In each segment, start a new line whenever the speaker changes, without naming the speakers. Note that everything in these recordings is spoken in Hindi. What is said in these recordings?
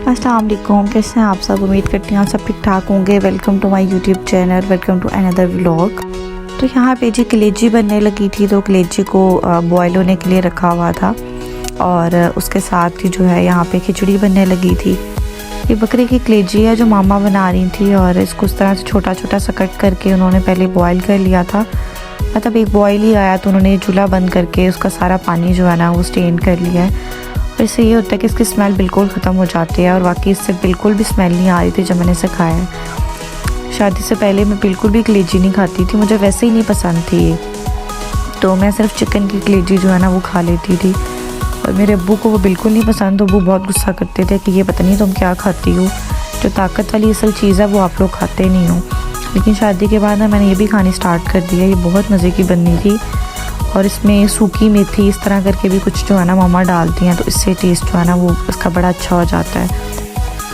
अस्सलाम वालेकुम, कैसे हैं आप सब। उम्मीद करती हूँ आप सब ठीक ठाक होंगे। Welcome to my YouTube channel, welcome to another vlog. तो यहाँ पे जी कलेजी बनने लगी थी, तो कलेजी को बॉयल होने के लिए रखा हुआ था और उसके साथ ही जो है यहाँ पे खिचड़ी बनने लगी थी। ये बकरे की कलेजी है जो मामा बना रही थी और इसको उस तरह से छोटा छोटा सा कट करके उन्होंने पहले बॉयल कर लिया था। मतलब एक बॉयल ही आया तो उन्होंने चूल्हा बंद करके उसका सारा पानी जो है ना वो स्टेन कर लिया है। और इससे ये होता है कि इसकी स्मेल बिल्कुल ख़त्म हो जाती है और वाकई इससे बिल्कुल भी स्मेल नहीं आ रही थी जब मैंने इसे खाया है। शादी से पहले मैं बिल्कुल भी कलेजी नहीं खाती थी, मुझे वैसे ही नहीं पसंद थी ये। तो मैं सिर्फ चिकन की कलेजी जो है ना वो खा लेती थी और मेरे अब्बू को वो बिल्कुल नहीं पसंद। अब्बू बहुत गुस्सा करते थे कि ये पता नहीं तुम क्या खाती हो, जो ताकत वाली असल चीज़ है वो आप लोग खाते नहीं हो। लेकिन शादी के बाद ना मैंने ये भी खानी स्टार्ट कर दिया। ये बहुत मज़े की बननी थी और इसमें सूखी मेथी इस तरह करके भी कुछ जो है ना मामा डालती हैं, तो इससे टेस्ट जो है ना वो उसका बड़ा अच्छा हो जाता है।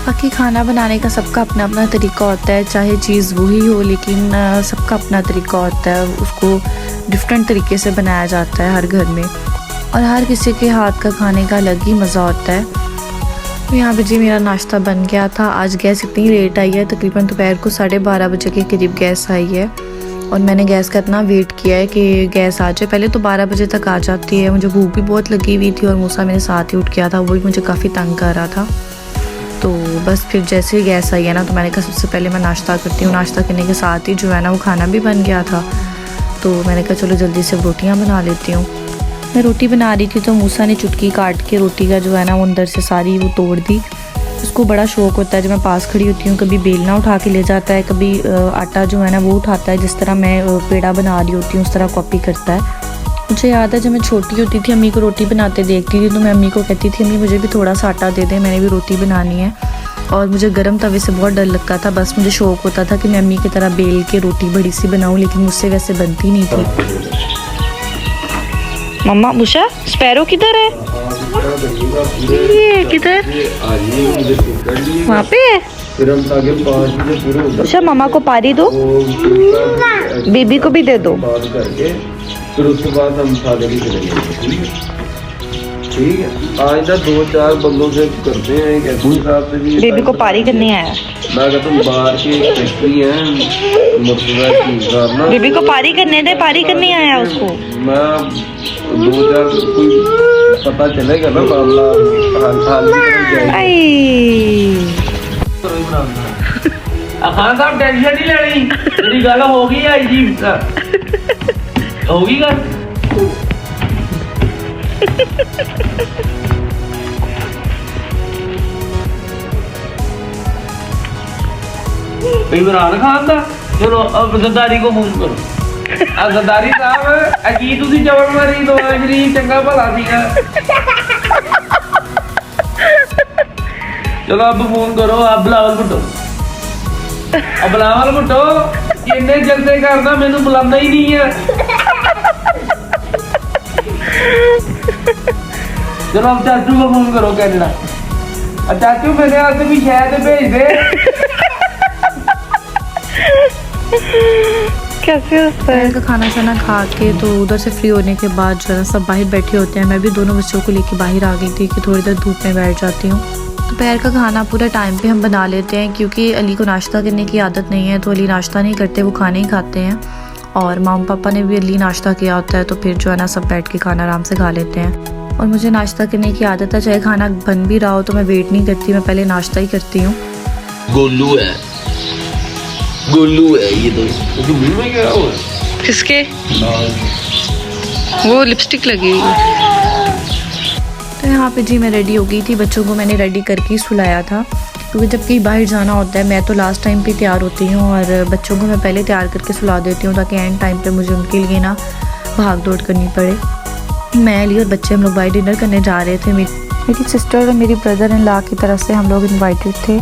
बाकी खाना बनाने का सबका अपना अपना तरीका होता है, चाहे चीज़ वही हो लेकिन सबका अपना तरीका होता है। उसको डिफरेंट तरीके से बनाया जाता है हर घर में और हर किसी के हाथ का खाने का अलग ही मज़ा होता है। तो यहाँ पे जी मेरा नाश्ता बन गया था। आज गैस इतनी लेट आई है, तकरीबन दोपहर को 12:30 बजे के करीब गैस आई है और मैंने गैस का इतना वेट किया है कि गैस आ जाए। पहले तो 12 बजे तक आ जाती है। मुझे भूख भी बहुत लगी हुई थी और मूसा मेरे साथ ही उठ गया था, वो भी मुझे काफ़ी तंग कर रहा था। तो बस फिर जैसे ही गैस आई है ना तो मैंने कहा सबसे पहले मैं नाश्ता करती हूँ। नाश्ता करने के साथ ही जो है ना वो खाना भी बन गया था, तो मैंने कहा चलो जल्दी से रोटियाँ बना लेती हूँ। मैं रोटी बना रही थी तो मूसा ने चुटकी काट के रोटी का जो है ना वो अंदर से सारी वो तोड़ दी। उसको बड़ा शौक होता है, जब मैं पास खड़ी होती हूँ कभी बेलना उठा के ले जाता है, कभी आटा जो है ना वो उठाता है। जिस तरह मैं पेड़ा बना रही होती हूँ उस तरह कॉपी करता है। मुझे याद है जब मैं छोटी होती थी अम्मी को रोटी बनाते देखती थी तो मैं अम्मी को कहती थी अम्मी मुझे भी थोड़ा सा आटा दे दे, मैंने भी रोटी बनानी है। और मुझे गर्म तवे से बहुत डर लगता था, बस मुझे शौक होता था कि मैं अम्मी की तरह बेल के रोटी बड़ी सी बनाऊँ, लेकिन मुझसे वैसे बनती नहीं थी। मम्मा मुशा स्पैरो किधर है? ये किधर? वहाँ पे है। उषा मम्मा को पारी दो, बेबी को भी दे दो।
फिर उसके बाद हम सादे भी चलेंगे। ठीक है, आज ना 2-4 बंदों से करते हैं। एक ऐसे हिसाब से भी
बेबी को पारी करने आया।
मैं कहता हूँ बाहर की फैक्ट्री है मुर्तजा की ना,
बेबी को पारी करने दे, पारी करने आया उसको।
मैं 2-4 कोई पता चलेगा ना मामला हाल
खान साहब टेंशन नहीं लेनी, मेरी गल होगी आई जी होगी गल। इमरान खान दा चलो अब गद्दारी को फोन करो। गद्दारी साहब की तुसी जबर मारी दो शरीफ चंगा भला सीगा। चलो अब फोन करो, अब बिलावल भुट्टो, अब बिलावल भुट्टो इन्ने जलते करना मैनू बुलाना ही नहीं है। चलो अब चाचू को फोन करो कनाडा। चाचू मेरे हाथ भी शायद भेज दे।
कैसे होता है का खाना शाना खा के तो उधर से फ्री होने के बाद जो है सब बाहर बैठे होते हैं। मैं भी दोनों बच्चों को लेके बाहर आ गई थी कि थोड़ी देर धूप में बैठ जाती हूँ। दोपहर का खाना पूरा टाइम पे हम बना लेते हैं क्योंकि अली को नाश्ता करने की आदत नहीं है, तो अली नाश्ता नहीं करते, वो खाने ही खाते हैं। और मामा पापा ने भी अली नाश्ता किया होता है, तो फिर जो है ना सब बैठ के खाना आराम से खा लेते हैं। और मुझे नाश्ता करने की आदत है, चाहे खाना बन भी रहा हो तो मैं वेट नहीं करती, मैं पहले नाश्ता ही करती हूँ।
गोलू है, गोलू है ये तो मुंह में क्या हुआ?
किसके? वो लिपस्टिक लगी हुई है। तो यहाँ पे जी मैं रेडी हो गई थी, बच्चों को मैंने रेडी करके ही सुलाया था क्योंकि जब कहीं बाहर जाना होता है मैं तो लास्ट टाइम पे तैयार होती हूँ और बच्चों को मैं पहले तैयार करके सुला देती हूँ ताकि एंड टाइम पे मुझे उनके लिए ना भाग दौड़ करनी पड़े। मैं अली और बच्चे हम लोग बाहर डिनर करने जा रहे थे। मेरी सिस्टर और मेरी ब्रदर इन लॉ की तरफ से हम लोग इन्वाइटेड थे,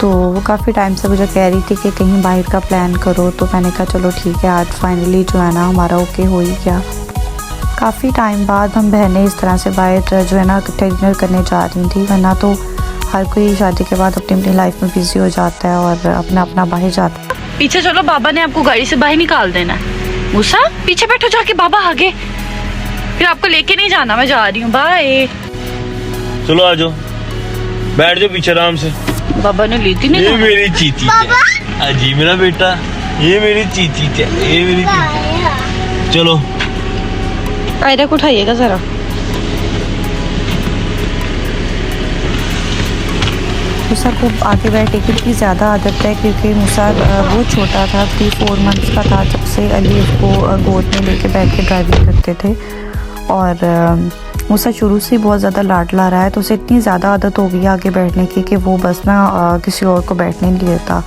तो वो काफ़ी टाइम से मुझे कह रही थी कि कहीं बाहर का प्लान करो, तो मैंने कहा चलो ठीक है, आज फाइनली जो है ना हमारा ओके हो ही गया। काफ़ी टाइम बाद हम बहनें इस तरह से बाहर जो है ना इकट्ठे डिनर करने जा रही थी, वरना तो हर कोई शादी के बाद अपनी अपनी लाइफ में बिजी हो जाता है और अपना अपना बाहर जाता है।
पीछे चलो, बाबा ने आपको गाड़ी से बाहर निकाल देना है। मूसा पीछे बैठो जाके, बाबा आगे, फिर आपको लेके नहीं जाना, मैं जा रही हूँ, बाय।
चलो आ जाओ।
बैठ जाओ पीछे आराम से।
बाबा ने ली थी नहीं
ये
खाना।
मेरी चीची है। अजी मेरा बेटा, ये मेरी चीची है, ये मेरी चीची। चलो
आयरा को उठाइएगा जरा।
मूसा को आगे बैठने की इतनी ज़्यादा आदत है क्योंकि मूसा बहुत छोटा था, 3-4 मंथ्स का था जब से अली उसको गोद में लेके बैठ के ड्राइविंग करते थे। और मूसा शुरू से बहुत ज़्यादा लाडला रहा है, तो उसे इतनी ज़्यादा आदत हो गई आगे बैठने की कि वो बस ना किसी और को बैठने नहीं देता।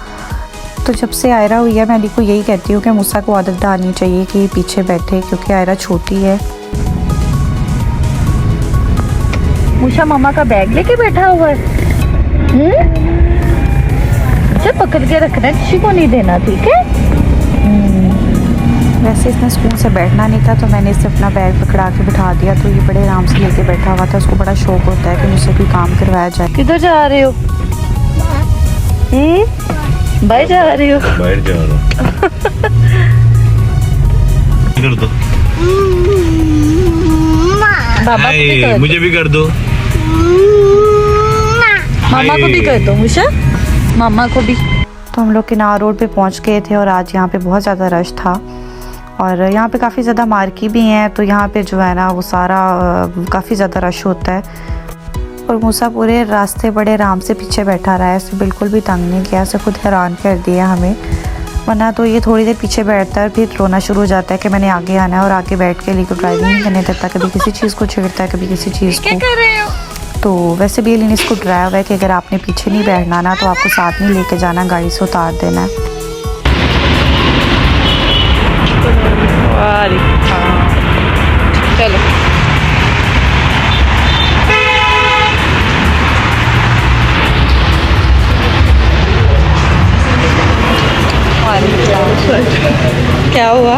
तो जब से आयरा हुई है मैं अली को यही कहती हूँ कि मूसा को आदत डालनी चाहिए कि पीछे बैठे, क्योंकि आयरा छोटी है।
मूसा मामा का बैग लेके बैठा हुआ है। अच्छा पकड़ के रखना है, किसी को नहीं देना, ठीक है?
वैसे इसने स्कूल से बैठना नहीं था तो मैंने इसे अपना बैग पकड़ा के बिठा दिया, तो ये बड़े आराम से लेके बैठा हुआ था। उसको बड़ा शौक होता है कि मुझसे कोई काम करवाया जाए।
किधर जा रहे हो? बाहर जा रहे हो?
बाहर जा रहा हूँ। कर दो।
बाबा को भी कर दो।
मुझे भी कर दो।
मामा को भी कर दो मुझे, मामा को भी।
तो हम लोग किनार रोड पे पहुंच गए थे और आज यहाँ पे बहुत ज़्यादा रश था और यहाँ पे काफ़ी ज़्यादा मार्केट भी हैं, तो यहाँ पे जो है ना वो सारा काफ़ी ज़्यादा रश होता है। और मूसा पूरे रास्ते बड़े आराम से पीछे बैठा रहा है, इसे बिल्कुल भी तंग नहीं किया, इसे खुद हैरान कर दिया हमें। वरना तो ये थोड़ी देर पीछे बैठता है फिर रोना शुरू हो जाता है कि मैंने आगे आना है, और आगे बैठ के लेकर ड्राइविंग नहीं करने देता, कभी किसी चीज़ को छेड़ता है, कभी किसी चीज़ को।
कर रहे हो?
तो वैसे भी एलिन इसको डराया हुआ है कि अगर आपने पीछे नहीं बैठना ना तो आपको साथ नहीं लेके जाना, गाड़ी से उतार देना है।
चलो क्या हुआ?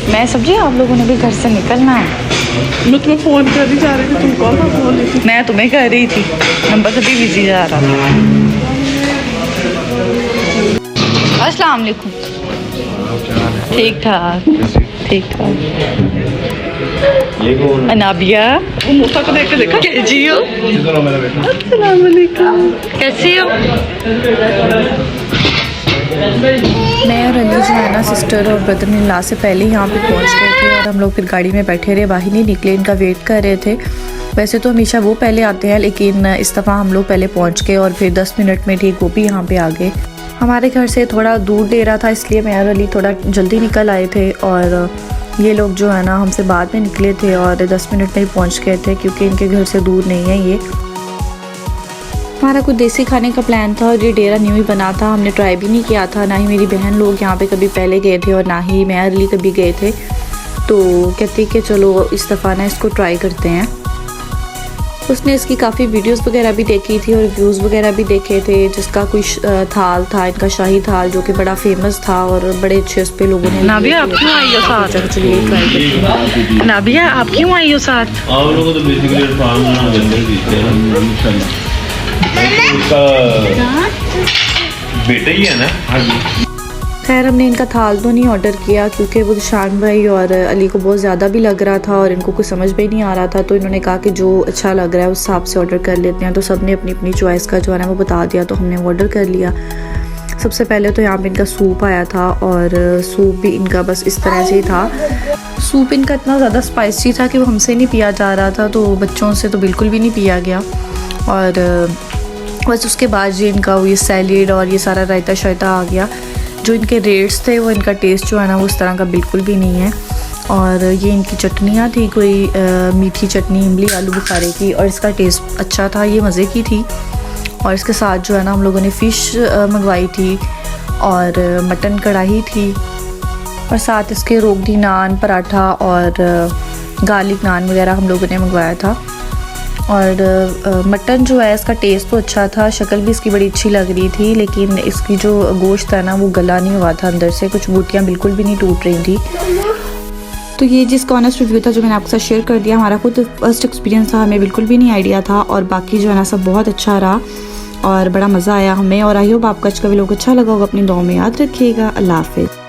मैं समझी आप लोगों ने भी घर से निकलना है।
मैं तुम्हें फोन कर ही जा रही थी, तुम कौन सा फोन लेती?
मैं तुम्हें कर रही थी, नंबर से भी बिजी जा रहा था। अस्सलाम वालेकुम। ठीक ठाक, ठीक ठाक।
ये कौन है?
अनाबिया,
वो मूसा को देख के देखा?
कैसी हो?
चलो मेरा बेटा।
अस्सलाम वालेकुम।
कैसी हो?
मैं और अली जो है ना सिस्टर और ब्रदर इन लॉ से पहले ही यहाँ पे पहुँच गए थे और हम लोग फिर गाड़ी में बैठे रहे, बाहर नहीं निकले, इनका वेट कर रहे थे। वैसे तो हमेशा वो पहले आते हैं, लेकिन इस दफ़ा हम लोग पहले पहुँच गए और फिर 10 मिनट में ठीक वो भी यहाँ पे आ गए। हमारे घर से थोड़ा दूर दे रहा था, इसलिए मैं और अली थोड़ा जल्दी निकल आए थे और ये लोग जो है ना हमसे बाद में निकले थे और 10 मिनट में ही पहुँच गए थे, क्योंकि इनके घर से दूर नहीं है ये। हमारा कुछ देसी खाने का प्लान था और ये डेरा न्यू ही बना था, हमने ट्राई भी नहीं किया था, ना ही मेरी बहन लोग यहाँ पे कभी पहले गए थे और ना ही मैं और अली कभी गए थे। तो कहती कि चलो इस दफ़ा ना इसको ट्राई करते हैं। उसने इसकी काफ़ी वीडियोस वगैरह भी देखी थी और रिव्यूज़ वगैरह भी देखे थे, जिसका कुछ थाल था इनका शाही थाल जो कि बड़ा फेमस था और बड़े अच्छे उस पर लोगों ने।
नाबिया आप क्यों आई हो साथ?
चलिए ट्राई करते हैं।
नाबिया आप क्यों आई हो साथ?
आप लोगों को तो बेसिकली फार्म जंगल दीते हैं, उसका बेटा ही है ना। हाँ जी।
खैर हमने इनका थाल तो नहीं ऑर्डर किया क्योंकि वो शान भाई और अली को बहुत ज़्यादा भी लग रहा था और इनको कुछ समझ में नहीं आ रहा था, तो इन्होंने कहा कि जो अच्छा लग रहा है उस हिसाब से ऑर्डर कर लेते हैं। तो सब ने अपनी अपनी चॉइस का जो है ना वो बता दिया, तो हमने ऑर्डर कर लिया। सबसे पहले तो यहाँ पे इनका सूप आया था और सूप भी इनका बस इस तरह से ही था। सूप इनका इतना ज़्यादा स्पाइसी था कि वो हमसे नहीं पिया जा रहा था, तो बच्चों से तो बिल्कुल भी नहीं पिया गया। और बस उसके बाद जो इनका ये सैलेड और ये सारा रायता शायता आ गया। जो इनके रेट्स थे वो इनका टेस्ट जो है ना वो उस तरह का बिल्कुल भी नहीं है। और ये इनकी चटनियाँ थी, कोई मीठी चटनी इमली आलू बुखारे की, और इसका टेस्ट अच्छा था, ये मज़े की थी। और इसके साथ जो है ना हम लोगों ने फ़िश मंगवाई थी और मटन कढ़ाई थी, और साथ इसके रोगनी नान पराठा और गार्लिक नान वगैरह हम लोगों ने मंगवाया था। और मटन जो है इसका टेस्ट तो अच्छा था, शक्ल भी इसकी बड़ी अच्छी लग रही थी, लेकिन इसकी जो गोश्त है ना वो गला नहीं हुआ था अंदर से, कुछ बूटियाँ बिल्कुल भी नहीं टूट रही थी। तो ये जिसका ऑनेस्ट रिव्यू था जो मैंने आपके साथ शेयर कर दिया, हमारा खुद फर्स्ट एक्सपीरियंस था, हमें बिल्कुल भी नहीं आइडिया था, और बाकी जो है ना सब बहुत अच्छा रहा। और बड़ा मज़ा आया हमें। और आई होप आपको आज का व्लॉग अच्छा लगा होगा। अपनी दुआ में याद रखिएगा। अल्लाह हाफिज़।